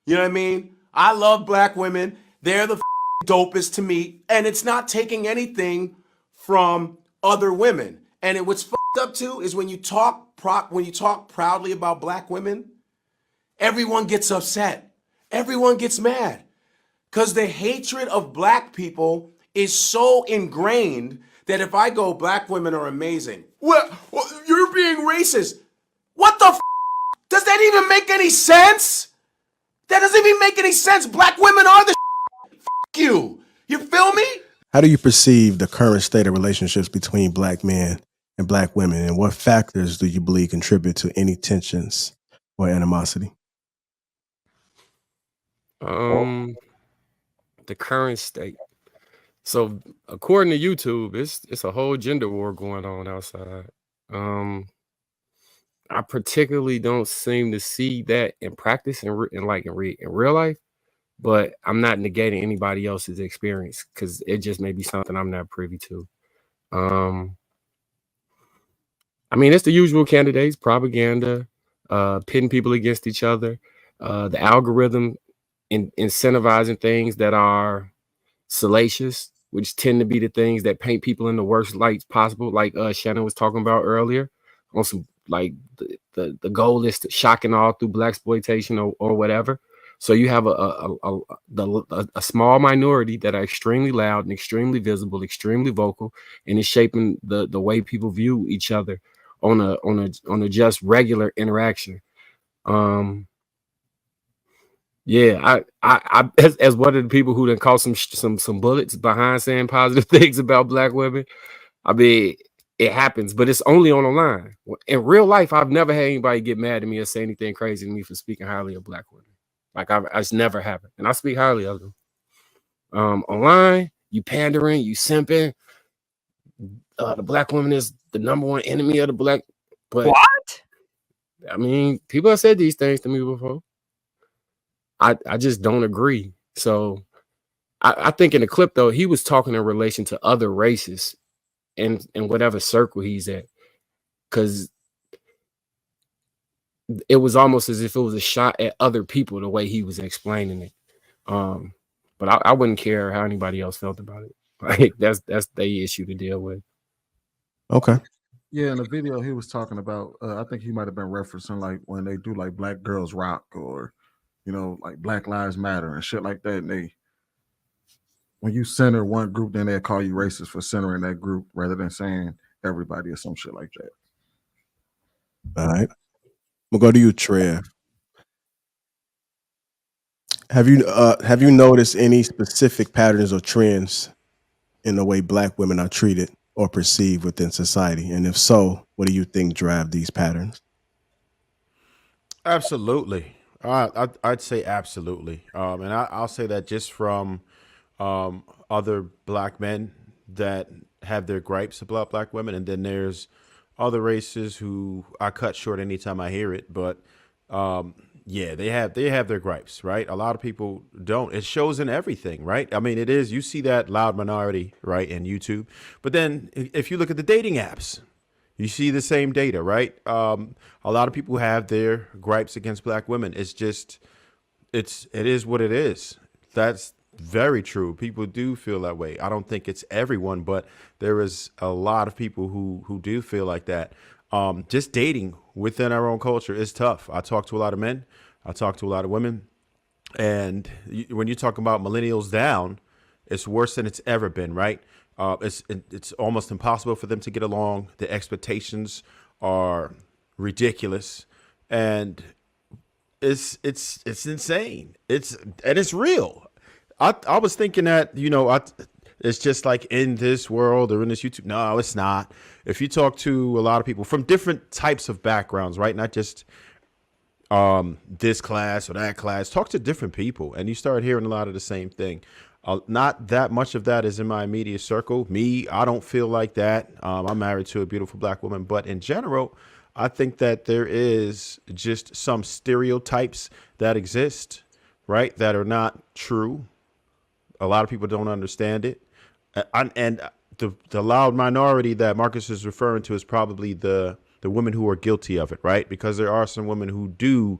You know what I mean? I love black women. They're the dopest to me, and it's not taking anything from other women. And what's up too is when you talk proudly about black women, everyone gets upset. Everyone gets mad because the hatred of black people is so ingrained that if I go, black women are amazing. Well, you're being racist. What the does that even make any sense? That doesn't even make any sense. Black women are the you. You feel me? How do you perceive the current state of relationships between black men and black women, and what factors do you believe contribute to any tensions or animosity? The current state. So according to YouTube, it's a whole gender war going on outside. I particularly don't seem to see that in practice in real life, but I'm not negating anybody else's experience because it just may be something I'm not privy to. I mean, it's the usual candidates, propaganda, pitting people against each other, the algorithm incentivizing things that are salacious, which tend to be the things that paint people in the worst lights possible, like Shannon was talking about earlier. On some like the goal is to shock and awe through blaxploitation or whatever. So you have a small minority that are extremely loud and extremely visible, extremely vocal, and is shaping the way people view each other on a just regular interaction. Yeah, I as one of the people who done caught some bullets behind saying positive things about black women. I mean, it happens, but it's only on the line. In real life, I've never had anybody get mad at me or say anything crazy to me for speaking highly of black women. Like I just never happened, and I speak highly of them. Online, you pandering, you simping. The black woman is the number one enemy of the black. But what? I mean, people have said these things to me before. I just don't agree. So I think in the clip though, he was talking in relation to other races and in whatever circle he's at, because it was almost as if it was a shot at other people the way he was explaining it. But I wouldn't care how anybody else felt about it. Like that's their issue to deal with. Okay. Yeah, in the video he was talking about, I think he might have been referencing like when they do like Black Girls Rock or, like Black Lives Matter and shit like that. And when you center one group, then they'll call you racist for centering that group rather than saying everybody or some shit like that. All right. We'll go to you, Trev. Have you noticed any specific patterns or trends in the way black women are treated or perceived within society? And if so, what do you think drive these patterns? Absolutely. I'd say absolutely. And I'll say that just from other black men that have their gripes about black women. And then there's other races who I cut short anytime I hear it. But yeah, they have their gripes, right? A lot of people don't. It shows in everything, right? I mean, it is. You see that loud minority, right, in YouTube. But then if you look at the dating apps, you see the same data, right? A lot of people have their gripes against black women. It's just, it is what it is. That's very true. People do feel that way. I don't think it's everyone, but there is a lot of people who do feel like that. Just dating within our own culture is tough. I talk to a lot of men. I talk to a lot of women. And when you talk about millennials down, it's worse than it's ever been, right? It's almost impossible for them to get along. The expectations are ridiculous, and it's insane. It's real. I was thinking that it's just like in this world or in this YouTube. No, it's not. If you talk to a lot of people from different types of backgrounds, right, not just this class or that class, talk to different people, and you start hearing a lot of the same thing. Not that much of that is in my immediate circle. Me, I don't feel like that. I'm married to a beautiful black woman, but in general, I think that there is just some stereotypes that exist, right, that are not true. A lot of people don't understand it. And the loud minority that Marcus is referring to is probably the women who are guilty of it, right? Because there are some women who do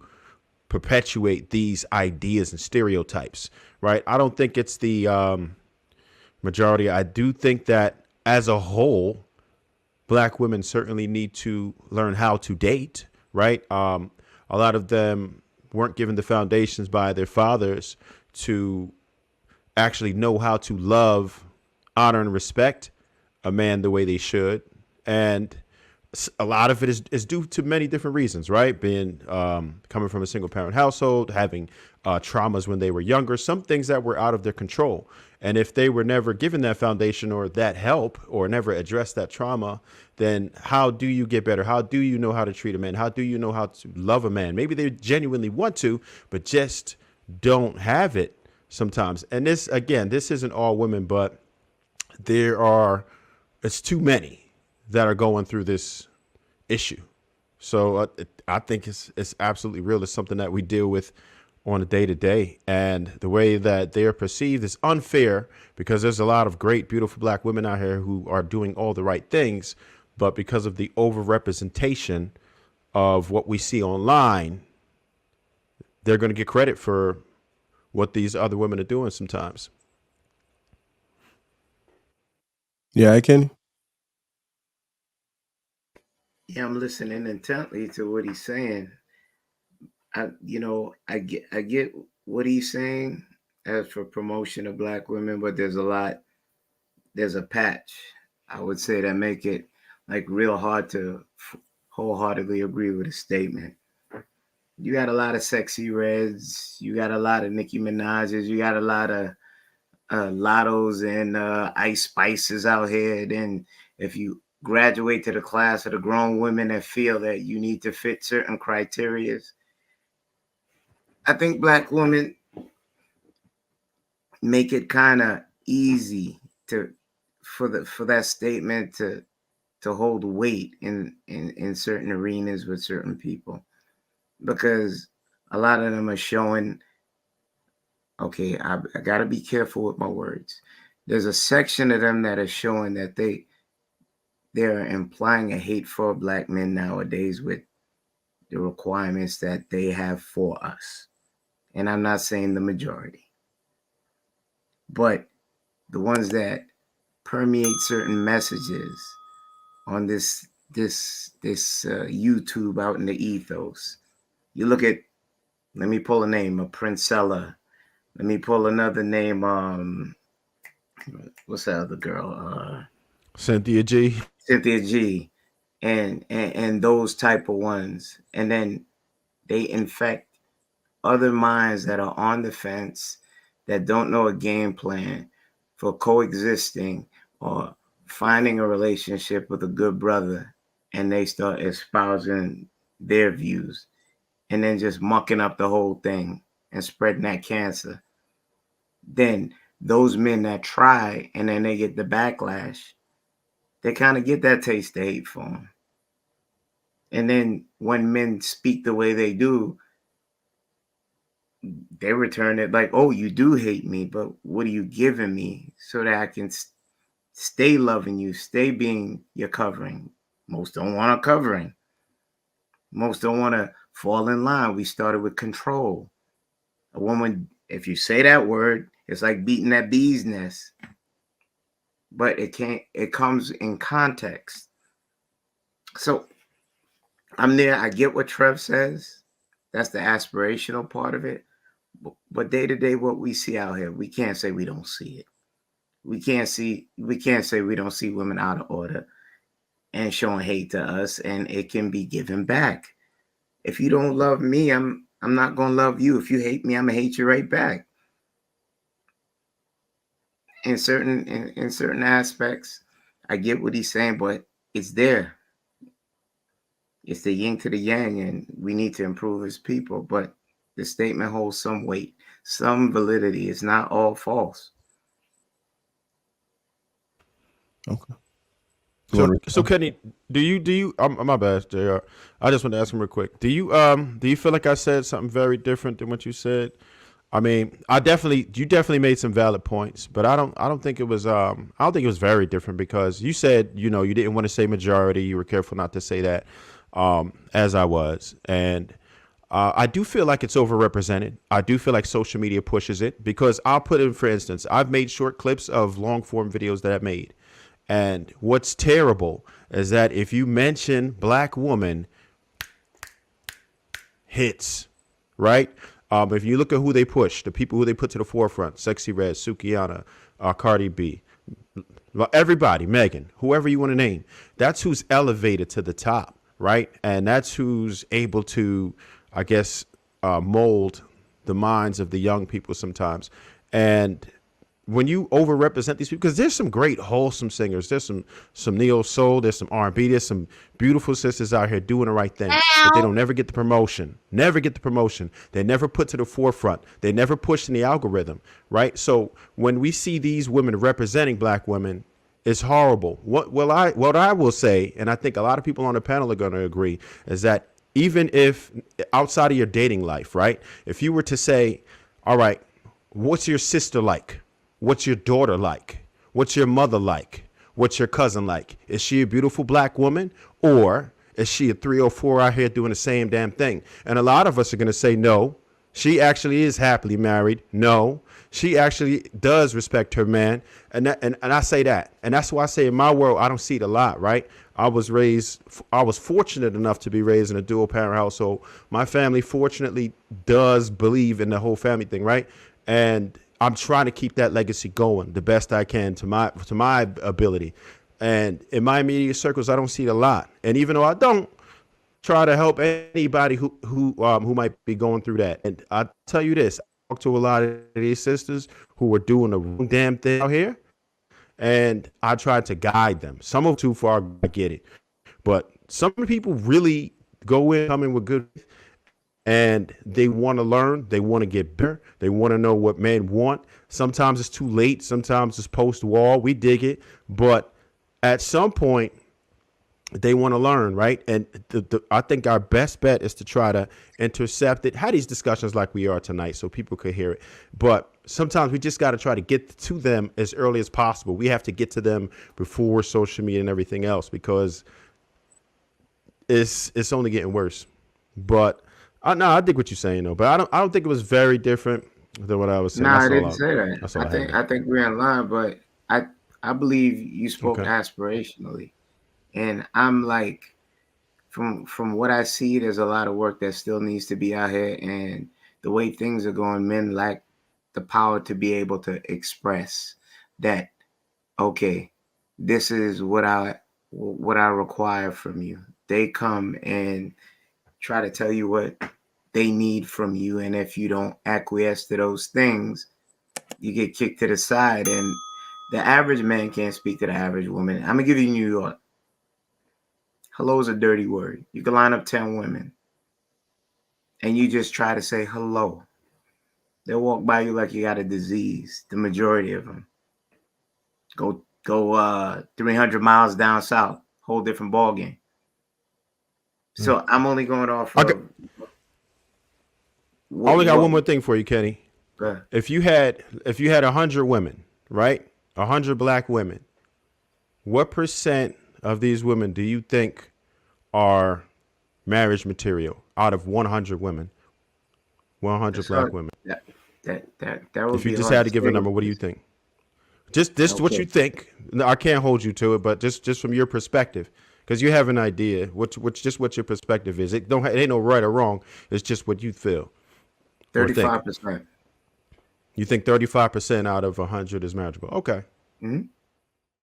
perpetuate these ideas and stereotypes, right? I don't think it's the majority. I do think that as a whole, Black women certainly need to learn how to date, right? A lot of them weren't given the foundations by their fathers to actually know how to love, honor, and respect a man the way they should. And a lot of it is due to many different reasons, right? Being coming from a single parent household, having traumas when they were younger, some things that were out of their control. And if they were never given that foundation or that help or never addressed that trauma, then how do you get better? How do you know how to treat a man? How do you know how to love a man? Maybe they genuinely want to, but just don't have it sometimes. And this, again, this isn't all women, but it's too many that are going through this issue. So I think it's absolutely real. It's something that we deal with on a day to day, and the way that they're perceived is unfair because there's a lot of great, beautiful Black women out here who are doing all the right things, but because of the overrepresentation of what we see online, they're going to get credit for what these other women are doing sometimes. Yeah, I can. Yeah, I'm listening intently to what he's saying. I get what he's saying as for promotion of Black women, but there's a patch, I would say, that make it like real hard to wholeheartedly agree with his statement. You got a lot of sexy reds, you got a lot of Nicki Minaj's, you got a lot of Lottos and Ice Spices out here. Then if you graduate to the class of the grown women that feel that you need to fit certain criteria, I think Black women make it kind of easy for that statement to hold weight in certain arenas with certain people, because a lot of them are showing, okay, I got to be careful with my words. There's a section of them that are showing that they're implying a hate for Black men nowadays with the requirements that they have for us. And I'm not saying the majority, but the ones that permeate certain messages on this YouTube out in the ethos. You look at, let me pull a name, a Princella. Let me pull another name. What's that other girl? Cynthia G. Cynthia G. And those type of ones. And then they infect other minds that are on the fence, that don't know a game plan for coexisting or finding a relationship with a good brother, and they start espousing their views and then just mucking up the whole thing and spreading that cancer. Then those men that try and then they get the backlash, they kind of get that taste of hate for them. And then when men speak the way they do, they return it like, oh, you do hate me, but what are you giving me so that I can stay loving you, stay being your covering? Most don't want a covering. Most don't want to fall in line. We started with control. A woman, if you say that word, it's like beating that bee's nest. But it comes in context. So I'm there. I get what Trev says. That's the aspirational part of it. But day to day, what we see out here, we can't say we don't see it. We can't say we don't see women out of order and showing hate to us, and it can be given back. If you don't love me, I'm not gonna love you. If you hate me, I'm gonna hate you right back. In certain aspects, I get what he's saying, but it's there. It's the yin to the yang, and we need to improve as people. But the statement holds some weight, some validity. It's not all false. Okay. So Kenny, do you? My bad, JR. I just want to ask him real quick. Do you feel like I said something very different than what you said? I mean, you definitely made some valid points, but I don't think it was very different, because you said, you didn't want to say majority. You were careful not to say that, as I was. And I do feel like it's overrepresented. I do feel like social media pushes it because I'll put it, for instance, I've made short clips of long form videos that I've made. And what's terrible is that if you mention black woman, hits, right? If you look at who they push, the people who they put to the forefront, Sexy Red, Sukiana, Cardi B, everybody, Megan, whoever you want to name, that's who's elevated to the top, right? And that's who's able to, I guess, mold the minds of the young people sometimes. And when you overrepresent these people, because there's some great wholesome singers, there's some neo soul, there's some R&B, there's some beautiful sisters out here doing the right thing, but they don't never get the promotion, They never put to the forefront. They never push in the algorithm, right? So when we see these women representing black women, it's horrible. What I will say, and I think a lot of people on the panel are going to agree, is that even if outside of your dating life, right? If you were to say, all right, what's your sister like? What's your daughter like? What's your mother like? What's your cousin like? Is she a beautiful black woman, or is she a 304 out here doing the same damn thing? And a lot of us are going to say, no, she actually is happily married. No, she actually does respect her man. And I say that. And that's why I say in my world, I don't see it a lot, right? I was fortunate enough to be raised in a dual parent household. My family fortunately does believe in the whole family thing, right? And I'm trying to keep that legacy going the best I can to my ability. And in my immediate circles, I don't see it a lot. And even though I don't, try to help anybody who might be going through that. And I tell you this, I talk to a lot of these sisters who are doing the wrong damn thing out here, and I try to guide them. Some of too far, I get it. But some people really come in with good, and they want to learn. They want to get better. They want to know what men want. Sometimes it's too late. Sometimes it's post-wall. We dig it. But at some point, they want to learn, right? And I think our best bet is to try to intercept it, have these discussions like we are tonight so people could hear it. But sometimes we just got to try to get to them as early as possible. We have to get to them before social media and everything else, because it's only getting worse. But I dig what you're saying, though. But I don't think it was very different than what I was saying. No, I didn't say that. That's all I think we're in line, but I believe you spoke aspirationally. And I'm like, from what I see, there's a lot of work that still needs to be out here. And the way things are going, men lack the power to be able to express that, okay, this is what I require from you. They come and try to tell you what they need from you. And if you don't acquiesce to those things, you get kicked to the side. And the average man can't speak to the average woman. I'm going to give you New York. Hello is a dirty word. You can line up 10 women and you just try to say hello. They'll walk by you like you got a disease. The majority of them go 300 miles down south, whole different ball game. So I'm only going off. I only got one more thing for you, Kenny. If you had 100 women, right? 100 black women, what percent of these women do you think are marriage material out of 100 women? 100 black women. That would if you be just hard had to give a number, what do you think? Just what you think. No, I can't hold you to it, but just from your perspective, because you have an idea. What your perspective is. It ain't no right or wrong. It's just what you feel. 35%. You think 35% out of 100 is marriageable? Okay. Mm-hmm.